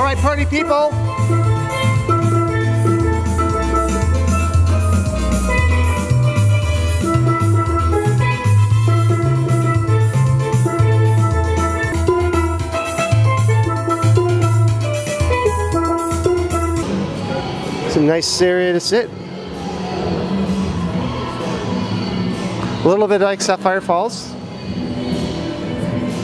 right, party people. Some nice area to sit. A little bit like Sapphire Falls,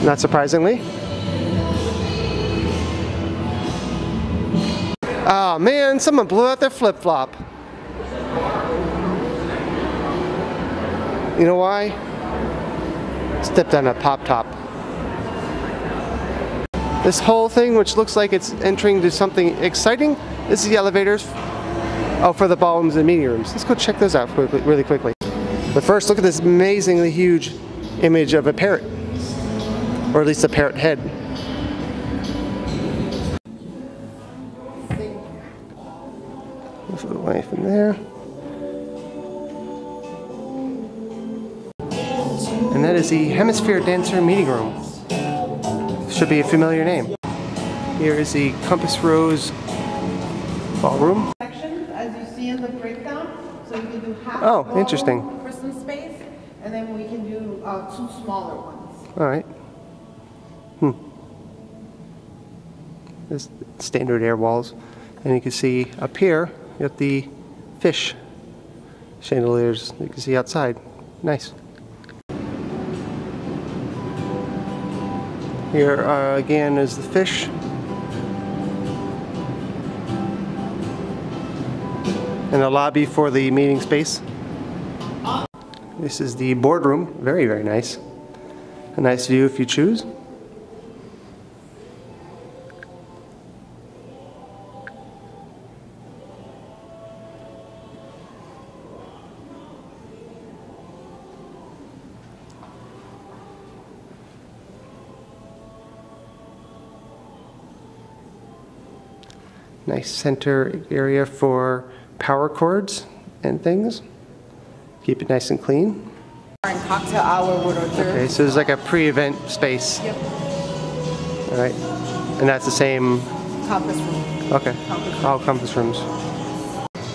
not surprisingly. Oh man, someone blew out their flip-flop. You know why? Stepped on a pop-top. This whole thing, which looks like it's entering to something exciting, this is the elevators. Oh, for the ballrooms and meeting rooms. Let's go check those out really quickly. But first, look at this amazingly huge image of a parrot. Or at least a parrot head. Move it away from there. And that is the Hemisphere Dancer Meeting Room. Should be a familiar name. Here is the Compass Rose Ballroom. As you see in the breakdown, so you can do half interesting. For some space, and then we can do two smaller ones. All right. This standard air walls, and you can see up here you have the fish chandeliers. You can see outside. Nice. Here again is the fish. And a lobby for the meeting space. This is the boardroom. Very, very nice. A nice view if you choose. Nice center area for power cords and things. Keep it nice and clean. And cocktail hour with hors d'oeuvres. Okay, so there's like a pre-event space. Yep. All right, and that's the same. Compass room. Okay, all compass rooms.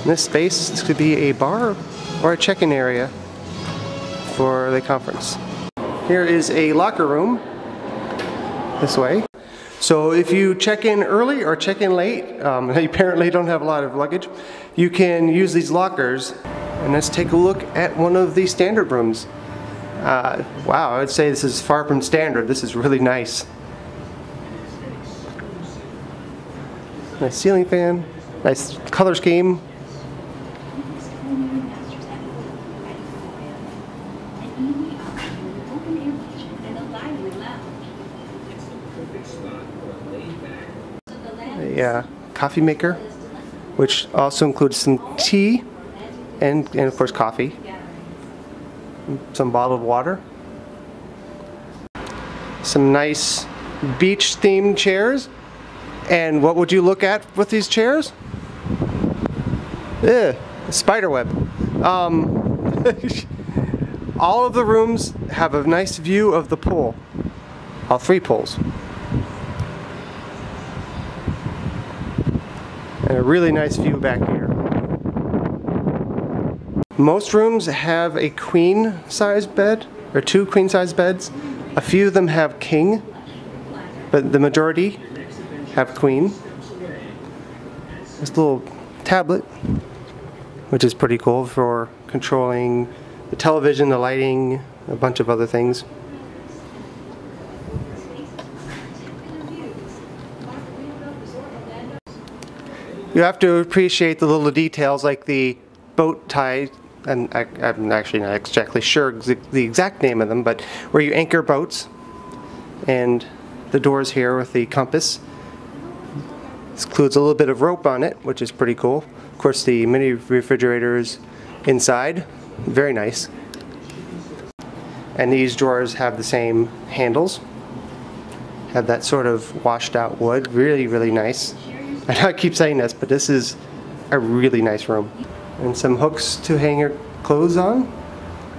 In this space, this could be a bar or a check-in area for the conference. Here is a locker room. This way. So if you check in early or check in late, you apparently don't have a lot of luggage, you can use these lockers. And let's take a look at one of the standard rooms. Wow, I would say this is far from standard. This is really nice. Nice ceiling fan, nice color scheme. A coffee maker, which also includes some tea and of course coffee. Some bottled water. Some nice beach themed chairs. And what would you look at with these chairs? A spider web. All of the rooms have a nice view of the pool. All three pools. And a really nice view back here. Most rooms have a queen size bed, or two queen size beds. A few of them have king, but the majority have queen. This little tablet, which is pretty cool for controlling the television, the lighting, a bunch of other things. You have to appreciate the little details like the boat tie, and I'm actually not exactly sure the exact name of them, but where you anchor boats, and the doors here with the compass. This includes a little bit of rope on it, which is pretty cool. Of course, the mini refrigerators inside, very nice. And these drawers have the same handles. Have that sort of washed out wood, really, really nice. I know I keep saying this, but this is a really nice room. And some hooks to hang your clothes on.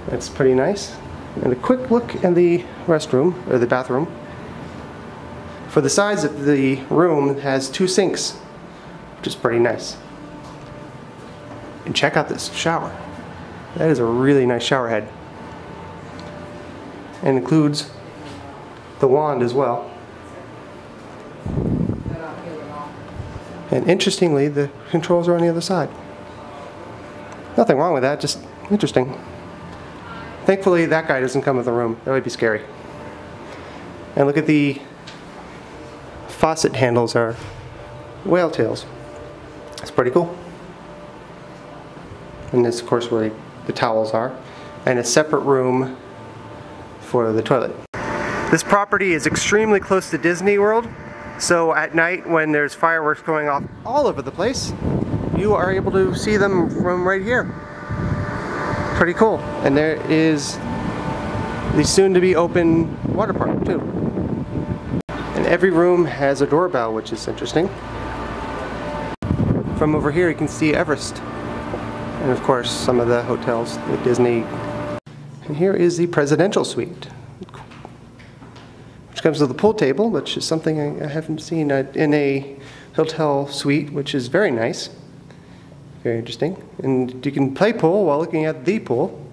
That's pretty nice. And a quick look in the restroom, or the bathroom. For the size of the room, it has 2 sinks, which is pretty nice. And check out this shower. That is a really nice shower head. And includes the wand as well. And interestingly, the controls are on the other side. Nothing wrong with that, just interesting. Thankfully, that guy doesn't come with the room. That would be scary. And look at the faucet handles are whale tails. That's pretty cool. And this, of course, where the towels are. And a separate room for the toilet. This property is extremely close to Disney World. So at night, when there's fireworks going off all over the place, you are able to see them from right here. Pretty cool. And there is the soon-to-be open water park too. And every room has a doorbell, which is interesting. From over here you can see Everest. And of course some of the hotels at Disney. And here is the presidential suite, which comes with a pool table, which is something I haven't seen in a hotel suite, which is very nice. Very interesting. And you can play pool while looking at the pool.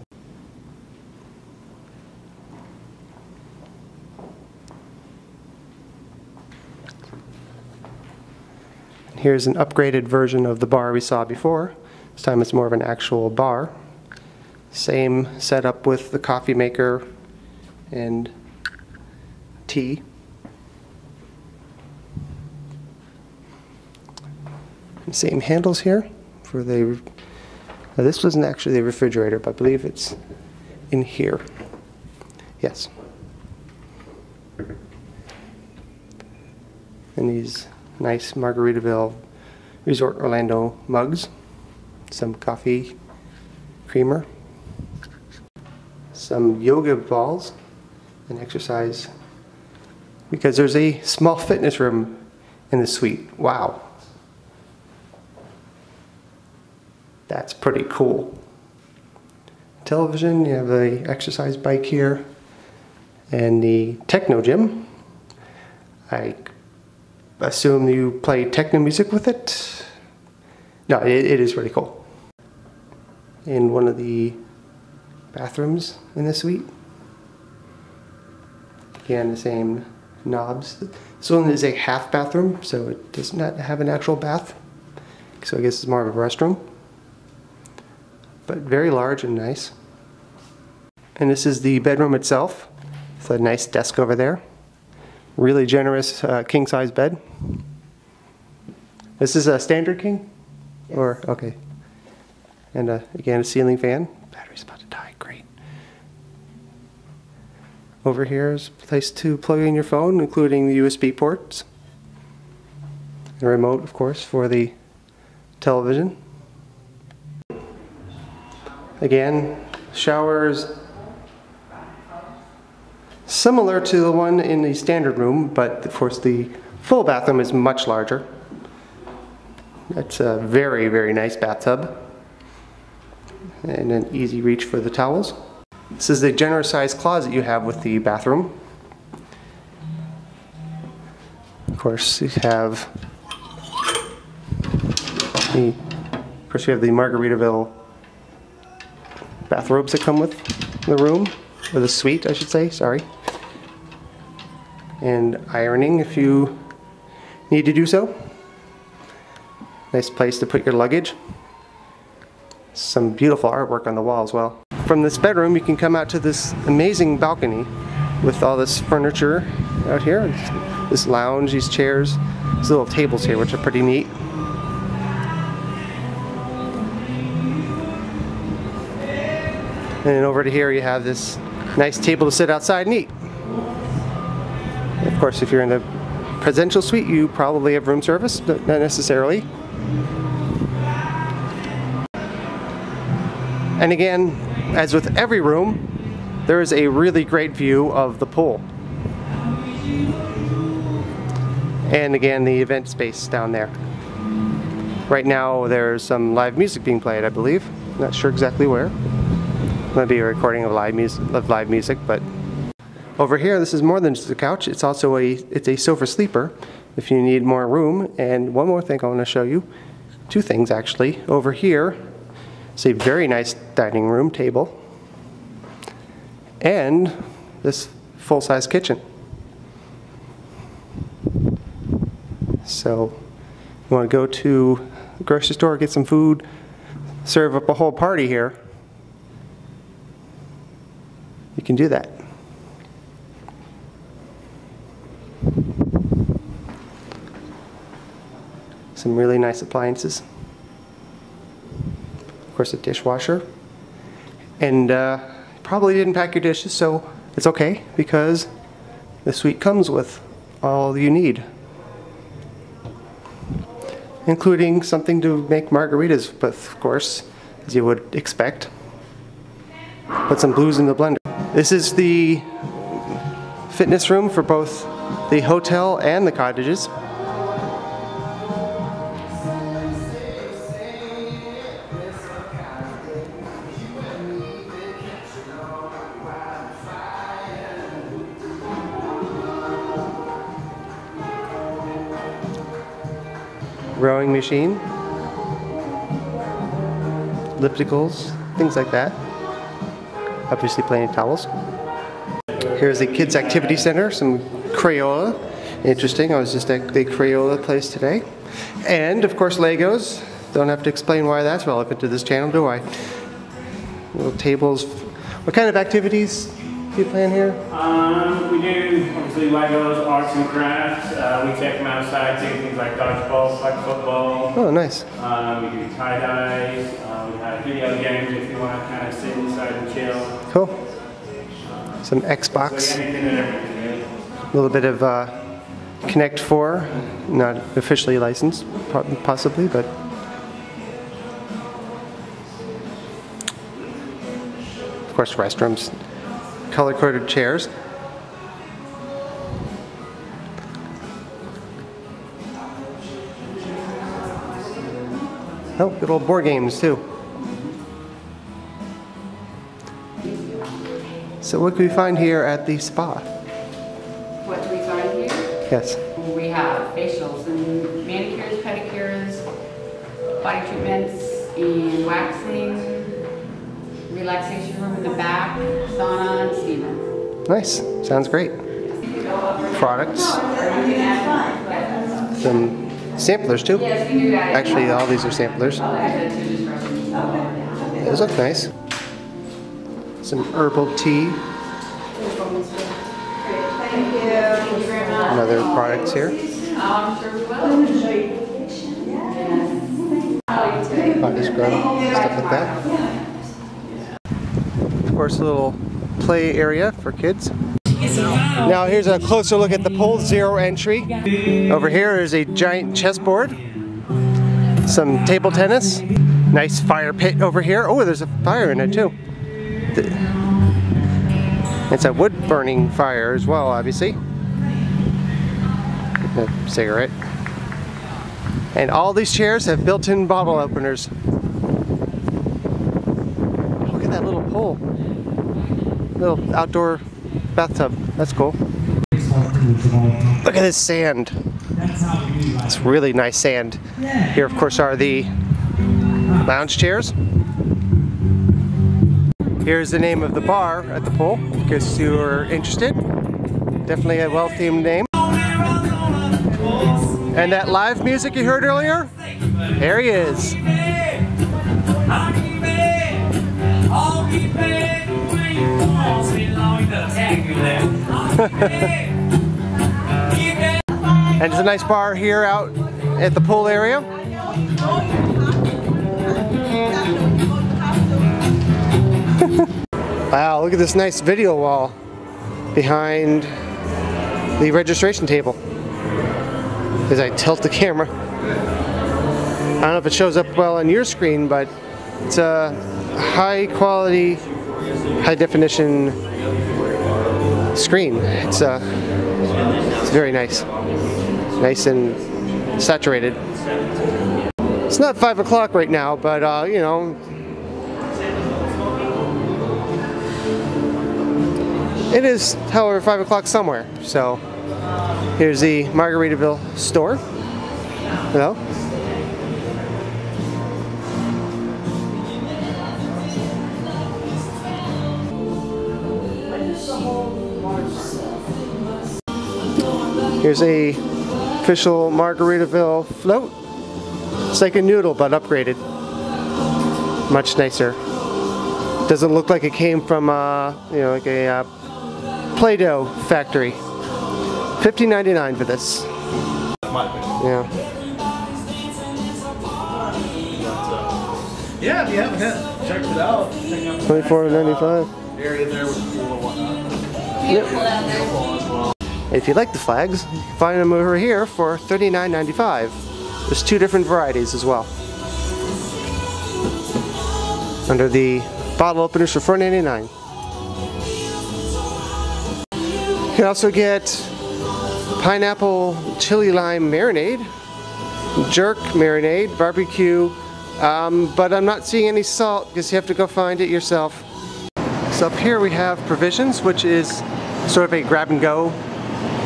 Here's an upgraded version of the bar we saw before. This time it's more of an actual bar. Same setup with the coffee maker and tea. And same handles here for the. Now this wasn't actually the refrigerator, but I believe it's in here. Yes. And these nice Margaritaville Resort Orlando mugs. Some coffee creamer. Some yoga balls and exercise. Because there's a small fitness room in the suite. Wow. That's pretty cool. Television, you have the exercise bike here. And the techno gym. I assume you play techno music with it. No, it is pretty cool. In one of the bathrooms in the suite. Again, the same knobs. This one is a half bathroom, so it does not have an actual bath. So I guess it's more of a restroom. But very large and nice. And this is the bedroom itself. It's a nice desk over there. Really generous king-size bed. This is a standard king? Yes. Or, okay. And again, a ceiling fan. Battery's about to die, great. Over here is a place to plug in your phone, including the USB ports. A remote, of course, for the television. Again, showers similar to the one in the standard room, but of course the full bathroom is much larger. It's a very, very nice bathtub. And an easy reach for the towels. This is the generous sized closet you have with the bathroom. Of course, you have the Margaritaville bathrobes that come with the room, or the suite, I should say, sorry. And ironing if you need to do so. Nice place to put your luggage. Some beautiful artwork on the wall as well. From this bedroom you can come out to this amazing balcony with all this furniture out here. This lounge, these chairs, these little tables here which are pretty neat. And then over to here you have this nice table to sit outside and eat. Of course, if you're in the presidential suite you probably have room service, but not necessarily. And again, as with every room, there is a really great view of the pool. And again, the event space down there. Right now there's some live music being played, I believe. Not sure exactly where. Might be a recording of live music, but Over here, this is more than just a couch. It's also it's a sofa sleeper if you need more room. And one more thing I want to show you. Two things actually. Over here, it's a very nice dining room table. And this full-size kitchen. So you want to go to the grocery store, get some food, serve up a whole party here. You can do that. Some really nice appliances. Of course, a dishwasher. And probably didn't pack your dishes, so it's okay because the suite comes with all you need, including something to make margaritas with, of course, as you would expect. Put some booze in the blender. This is the fitness room for both the hotel and the cottages. Rowing machine, ellipticals, things like that. Obviously plenty of towels. Here's the kids activity center, some Crayola. Interesting, I was just at the Crayola place today. And of course Legos. Don't have to explain why that's relevant to this channel, do I? Little tables. What kind of activities do you plan here? We do obviously Legos, arts and crafts. We take them outside, do things like dodgeball, like football. Oh, nice. We do tie-dyes. We have video games if you want to kind of sit inside and chill. Cool. Some Xbox. So anything and everything, really. A little bit of Connect 4, not officially licensed, possibly, but of course restrooms. Color-coded chairs. Oh, good old board games too. So what can we find here at the spa? What do we find here? Yes. We have facials and manicures, pedicures, body treatments, and waxing, relaxation room in the back, sauna, and steamer. Nice. Sounds great. Products. Some samplers too. Yes, we do that. Actually, all these are samplers. Those look nice. Some herbal tea. And other products here. I'm sure we will. Body scrub, stuff like that. Of course, a little play area for kids. Now here's a closer look at the pool, zero entry. Over here is a giant chessboard. Some table tennis. Nice fire pit over here. Oh, there's a fire in it too. It's a wood burning fire as well, obviously. A cigarette. And all these chairs have built-in bottle openers. Look at that little pool. Little outdoor bathtub. That's cool. Look at this sand. It's really nice sand. Here, of course, are the lounge chairs. Here's the name of the bar at the pool, in case you are interested. Definitely a well-themed name. And that live music you heard earlier? There he is. And it's a nice bar here out at the pool area. Wow, look at this nice video wall behind the registration table. As I tilt the camera. I don't know if it shows up well on your screen, but it's a high quality, high definition screen. It's very nice. Nice and saturated. It's not 5 o'clock right now, but you know, It is, however, 5 o'clock somewhere. So here's the Margaritaville Store. Hello. Here's a official Margaritaville float. It's like a noodle but upgraded. Much nicer. Doesn't look like it came from you know, like a Play-Doh factory. $15.99 for this. Yeah. Yeah, if you haven't checked it out, check out the $24.95. area there with the pool and whatnot. Beautiful down there. Well. If you like the flags, you can find them over here for $39.95. There's two different varieties as well. Under the bottle openers for $4.99. You can also get pineapple chili lime marinade, jerk marinade, barbecue, but I'm not seeing any salt because you have to go find it yourself. So up here we have provisions, which is sort of a grab and go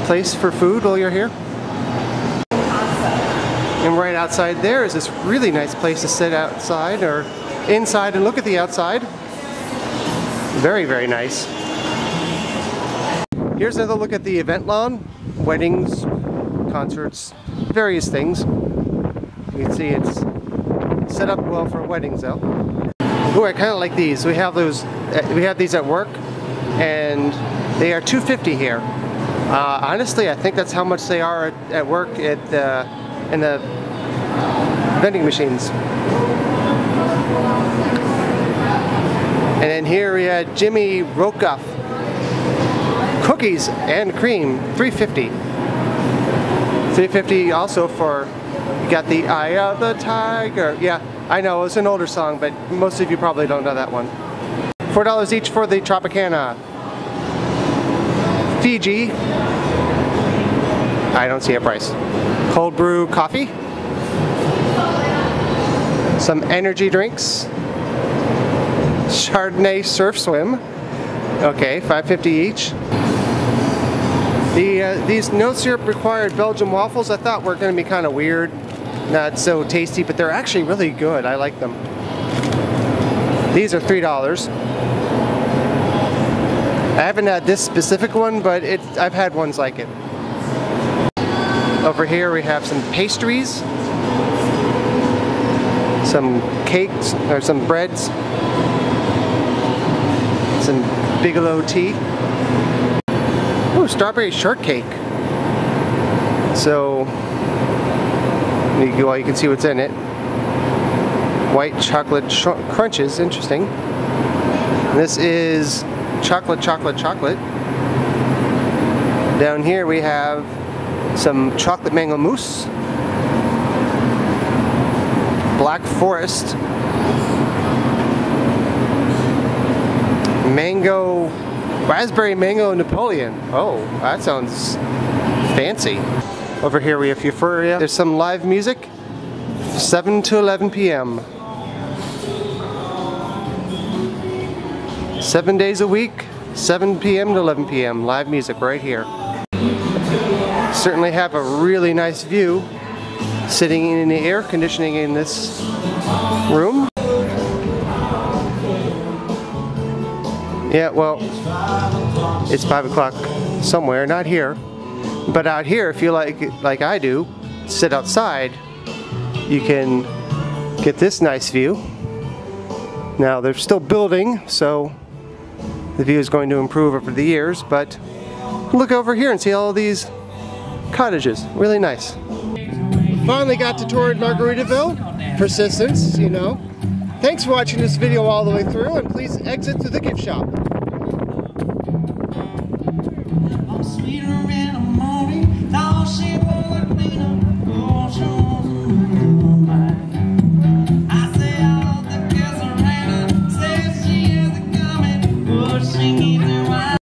place for food while you're here. And right outside there is this really nice place to sit outside or inside and look at the outside. Very, very nice. Here's another look at the event lawn. Weddings, concerts, various things. You can see it's set up well for weddings though. Ooh, I kind of like these. We have those. We have these at work, and they are $2.50 here. Honestly, I think that's how much they are at work in the vending machines. And then here we had Jimmy Rokoff cookies and cream, $3.50. $3.50 also for, you got the Eye of the Tiger. Yeah, I know it's an older song, but most of you probably don't know that one. $4 each for the Tropicana. Fiji, I don't see a price. Cold brew coffee. Some energy drinks. Chardonnay surf swim. Okay, $5.50 each. These no syrup required Belgian waffles I thought were going to be kind of weird. Not so tasty, but they're actually really good. I like them. These are $3. I haven't had this specific one, but I've had ones like it. Over here we have some pastries, some cakes, or some breads, some Bigelow tea. Ooh, strawberry shortcake. So, you can see what's in it. White chocolate crunches, interesting. This is chocolate, chocolate, chocolate. Down here we have some chocolate mango mousse, Black Forest, mango, raspberry mango Napoleon. Oh, that sounds fancy. Over here we have Euphoria. There's some live music, 7 to 11 p.m. 7 days a week, 7 p.m. to 11 p.m. Live music right here. Certainly have a really nice view sitting in the air conditioning in this room. Yeah, well, it's 5 o'clock somewhere, not here. But out here, if you like I do, sit outside, you can get this nice view. Now, they're still building, so the view is going to improve over the years, but look over here and see all these cottages. Really nice. Finally got to tour Margaritaville. Persistence, you know. Thanks for watching this video all the way through, and please exit through the gift shop. Sweeter in the morning, now she won't let me know.